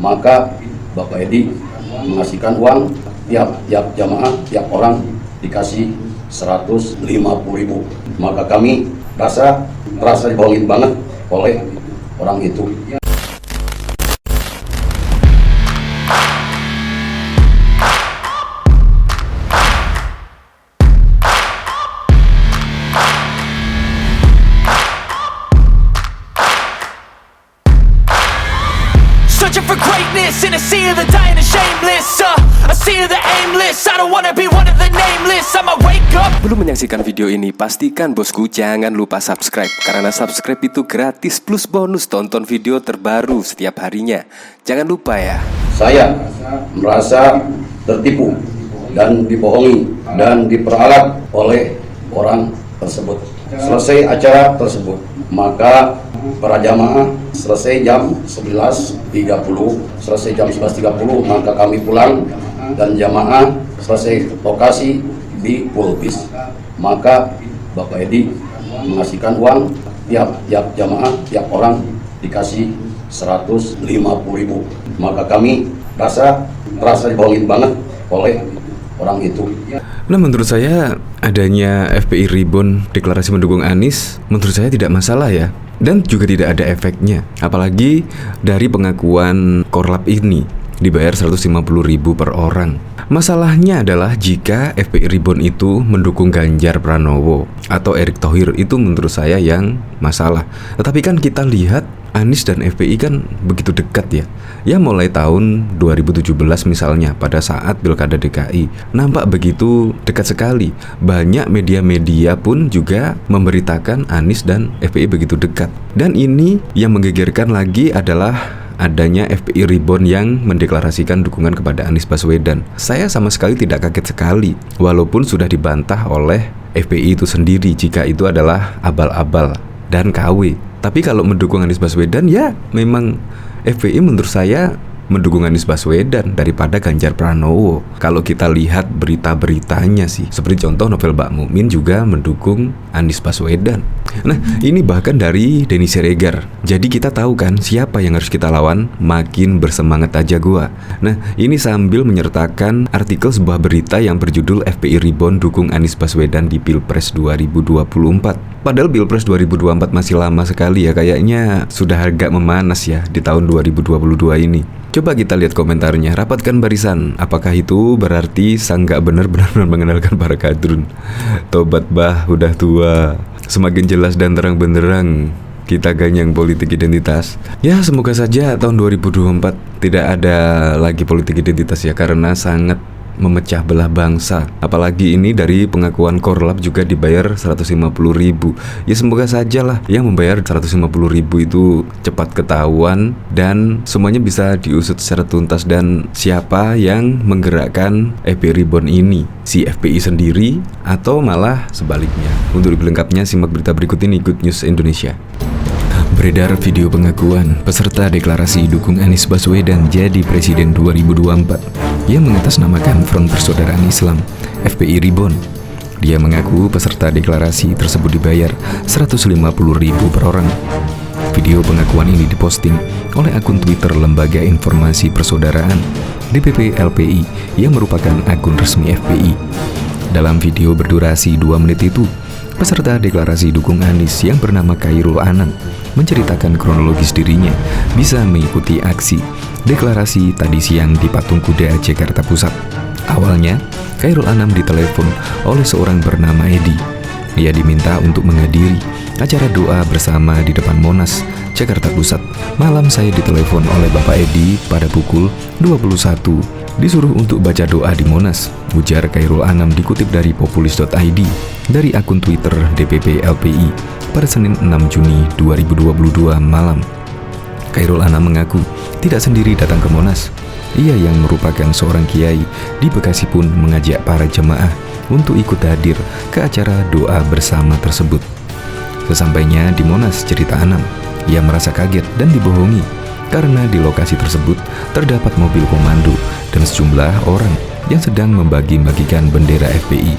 maka Bapak Edi mengasihkan uang tiap jamaah, tiap orang dikasih 150.000. Maka kami terasa dibohongin banget oleh orang itu. Searching for greatness in a sea of the dying and shameless, a sea of the aimless. I don't wanna be one of the nameless. I'ma wake up. Belum menyaksikan video ini, pastikan bosku jangan lupa subscribe. Karena subscribe itu gratis plus bonus tonton video terbaru setiap harinya. Jangan lupa ya. Saya merasa tertipu dan dibohongi dan diperalat oleh orang tersebut. Selesai acara tersebut, maka para jamaah selesai jam 11.30, maka kami pulang dan jamaah selesai lokasi di Pulpis. Maka Bapak Edi mengasihkan uang tiap jamaah, tiap orang dikasih 150.000. Maka kami terasa dibohongin banget oleh orang itu. Nah, menurut saya adanya FPI Ribon deklarasi mendukung Anies, menurut saya tidak masalah ya. Dan juga tidak ada efeknya. Apalagi dari pengakuan Korlap ini dibayar 150.000 per orang. Masalahnya adalah jika FPI Ribon itu mendukung Ganjar Pranowo atau Erick Thohir, itu menurut saya yang masalah. Tetapi kan kita lihat Anies dan FPI kan begitu dekat ya. Ya mulai tahun 2017 misalnya pada saat Pilkada DKI nampak begitu dekat sekali. Banyak media-media pun juga memberitakan Anies dan FPI begitu dekat. Dan ini yang menggegerkan lagi adalah adanya FPI Ribon yang mendeklarasikan dukungan kepada Anies Baswedan. Saya sama sekali tidak kaget sekali, walaupun sudah dibantah oleh FPI itu sendiri jika itu adalah abal-abal dan KW. Tapi kalau mendukung Anies Baswedan, ya memang FPI menurut saya mendukung Anies Baswedan daripada Ganjar Pranowo. Kalau kita lihat berita-beritanya sih, seperti contoh Novel Bakmumin juga mendukung Anies Baswedan. Nah, ini bahkan dari Denny Siregar. Jadi kita tahu kan siapa yang harus kita lawan, makin bersemangat aja gua. Nah, ini sambil menyertakan artikel sebuah berita yang berjudul FPI Ribon dukung Anies Baswedan di Pilpres 2024. Padahal Pilpres 2024 masih lama sekali ya, kayaknya sudah agak memanas ya di tahun 2022 ini. Coba kita lihat komentarnya. Rapatkan barisan. Apakah itu berarti sang gak benar-benar mengenalkan para kadrun? Tobat bah, udah tua. Semakin jelas dan terang benderang kita ganyang politik identitas. Ya semoga saja tahun 2024 tidak ada lagi politik identitas ya, karena sangat memecah belah bangsa. Apalagi ini dari pengakuan Korlap juga dibayar 150.000. Ya semoga sajalah yang membayar 150.000 itu cepat ketahuan dan semuanya bisa diusut secara tuntas. Dan siapa yang menggerakkan FPI Ribon ini, si FPI sendiri atau malah sebaliknya? Untuk lebih lengkapnya simak berita berikut ini, Good News Indonesia. Beredar video pengakuan peserta deklarasi dukung Anies Baswedan jadi Presiden 2024 yang mengatasnamakan Front Persaudaraan Islam FPI Ribon. Dia mengaku peserta deklarasi tersebut dibayar 150.000 per orang. Video pengakuan ini diposting oleh akun Twitter Lembaga Informasi Persaudaraan DPP LPI yang merupakan akun resmi FPI. Dalam video berdurasi 2 menit itu, peserta deklarasi dukung Anies yang bernama Khairul Anam menceritakan kronologis dirinya bisa mengikuti aksi deklarasi tadi siang di Patung Kuda, Jakarta Pusat. Awalnya, Khairul Anam ditelepon oleh seorang bernama Edi. Ia diminta untuk menghadiri acara doa bersama di depan Monas, Jakarta Pusat. Malam saya ditelepon oleh Bapak Edi pada pukul 21. Disuruh untuk baca doa di Monas, ujar Khairul Anam dikutip dari populis.id dari akun Twitter DPP LPI pada Senin 6 Juni 2022 malam. Khairul Anam mengaku tidak sendiri datang ke Monas. Ia yang merupakan seorang kiai di Bekasi pun mengajak para jemaah untuk ikut hadir ke acara doa bersama tersebut. Sesampainya di Monas, cerita Anam, ia merasa kaget dan dibohongi karena di lokasi tersebut terdapat mobil komando dan sejumlah orang yang sedang membagi-bagikan bendera FPI.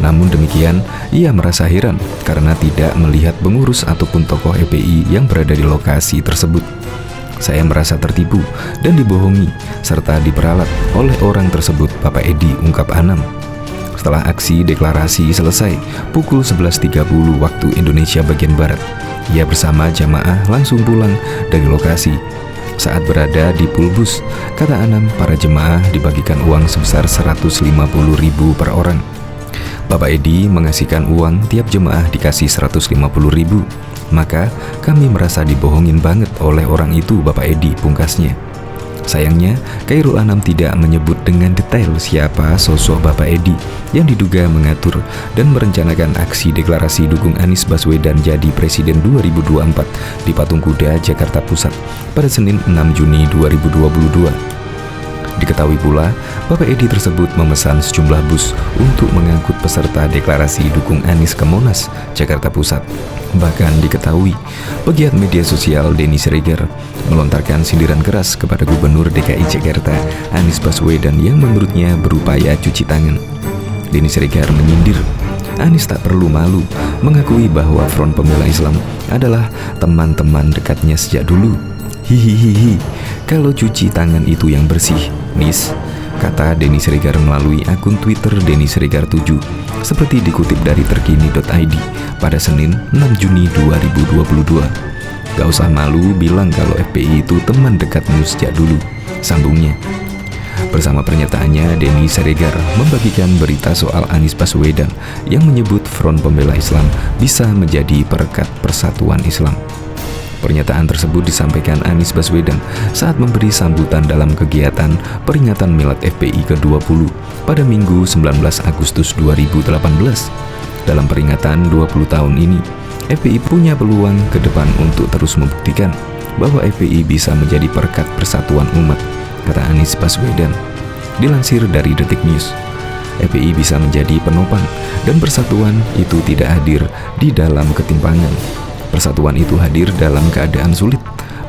Namun demikian, ia merasa heran karena tidak melihat pengurus ataupun tokoh FPI yang berada di lokasi tersebut. Saya merasa tertipu dan dibohongi serta diperalat oleh orang tersebut, Bapak Edi, ungkap Anam. Setelah aksi deklarasi selesai pukul 11.30 waktu Indonesia bagian Barat, ia bersama jamaah langsung pulang dari lokasi. Saat berada di Pulbus, kata Anam, para jemaah dibagikan uang sebesar 150.000 per orang. Bapak Edi mengasihkan uang, tiap jemaah dikasih 150.000. Maka kami merasa dibohongin banget oleh orang itu, Bapak Edi, pungkasnya. Sayangnya, Khairul Anam tidak menyebut dengan detail siapa sosok Bapak Edi yang diduga mengatur dan merencanakan aksi deklarasi dukung Anies Baswedan jadi Presiden 2024 di Patung Kuda, Jakarta Pusat pada Senin 6 Juni 2022. Diketahui pula, Bapak Edi tersebut memesan sejumlah bus untuk mengangkut peserta deklarasi dukung Anies ke Monas, Jakarta Pusat. Bahkan diketahui, pegiat media sosial Denny Siregar melontarkan sindiran keras kepada Gubernur DKI Jakarta Anies Baswedan yang menurutnya berupaya cuci tangan. Denny Siregar menyindir, Anies tak perlu malu mengakui bahwa Front Pembela Islam adalah teman-teman dekatnya sejak dulu. Hihihihi, kalau cuci tangan itu yang bersih, Nis, kata Denny Siregar melalui akun Twitter Denny Siregar 7, seperti dikutip dari terkini.id pada Senin 6 Juni 2022. Gak usah malu bilang kalau FPI itu teman dekatmu sejak dulu, sambungnya. Bersama pernyataannya, Denny Siregar membagikan berita soal Anies Baswedan yang menyebut Front Pembela Islam bisa menjadi perekat persatuan Islam. Pernyataan tersebut disampaikan Anies Baswedan saat memberi sambutan dalam kegiatan peringatan Milad FPI ke-20 pada Minggu 19 Agustus 2018. Dalam peringatan 20 tahun ini, FPI punya peluang ke depan untuk terus membuktikan bahwa FPI bisa menjadi perekat persatuan umat, kata Anies Baswedan. Dilansir dari Detik News, FPI bisa menjadi penopang dan persatuan itu tidak hadir di dalam ketimpangan. Persatuan itu hadir dalam keadaan sulit,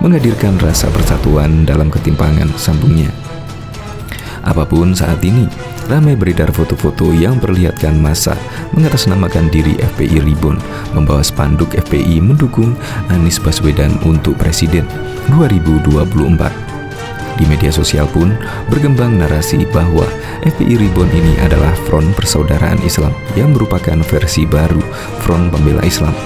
menghadirkan rasa persatuan dalam ketimpangan, sambungnya. Apapun saat ini, ramai beredar foto-foto yang perlihatkan massa mengatasnamakan diri FPI Reborn membawa spanduk FPI mendukung Anies Baswedan untuk Presiden 2024. Di media sosial pun berkembang narasi bahwa FPI Reborn ini adalah Front Persaudaraan Islam yang merupakan versi baru Front Pembela Islam.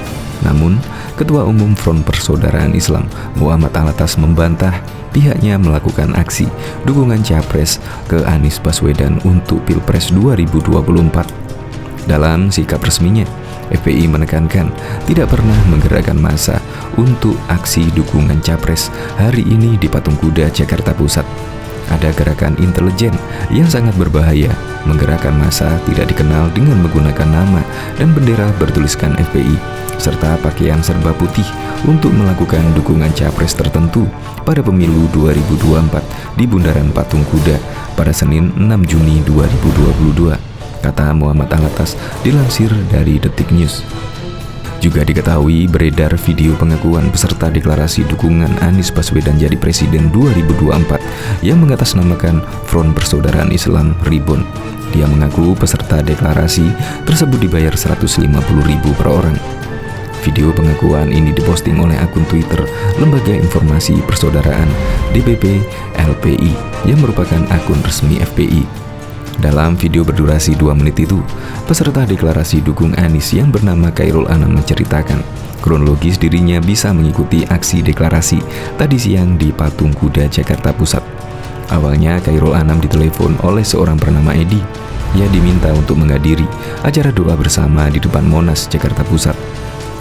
Namun, Ketua Umum Front Persaudaraan Islam Muhammad Alatas membantah pihaknya melakukan aksi dukungan capres ke Anies Baswedan untuk Pilpres 2024. Dalam sikap resminya, FPI menekankan tidak pernah menggerakkan massa untuk aksi dukungan capres hari ini di Patung Kuda, Jakarta Pusat. Ada gerakan intelijen yang sangat berbahaya, menggerakkan massa tidak dikenal dengan menggunakan nama dan bendera bertuliskan FPI, serta pakaian serba putih untuk melakukan dukungan capres tertentu pada pemilu 2024 di Bundaran Patung Kuda pada Senin 6 Juni 2022, kata Muhammad Alatas dilansir dari Detik News. Juga diketahui beredar video pengakuan peserta deklarasi dukungan Anies Baswedan jadi Presiden 2024 yang mengatasnamakan Front Persaudaraan Islam Reborn. Dia mengaku peserta deklarasi tersebut dibayar 150.000 per orang. Video pengakuan ini diposting oleh akun Twitter Lembaga Informasi Persaudaraan DPP LPI yang merupakan akun resmi FPI. Dalam video berdurasi 2 menit itu, peserta deklarasi dukung Anies yang bernama Khairul Anam menceritakan kronologis dirinya bisa mengikuti aksi deklarasi tadi siang di Patung Kuda, Jakarta Pusat. Awalnya Khairul Anam ditelepon oleh seorang bernama Edi. Ia diminta untuk menghadiri acara doa bersama di depan Monas, Jakarta Pusat.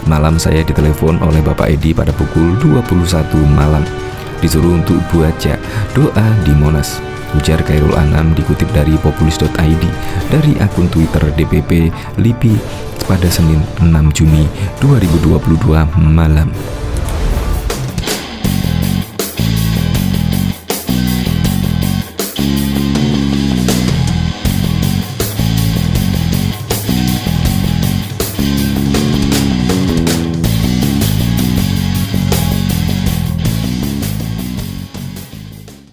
Malam saya ditelepon oleh Bapak Edi pada pukul 21 malam. Disuruh untuk baca doa di Monas, ujar Khairul Anam dikutip dari populis.id dari akun Twitter DPP LIPI pada Senin 6 Juni 2022 malam.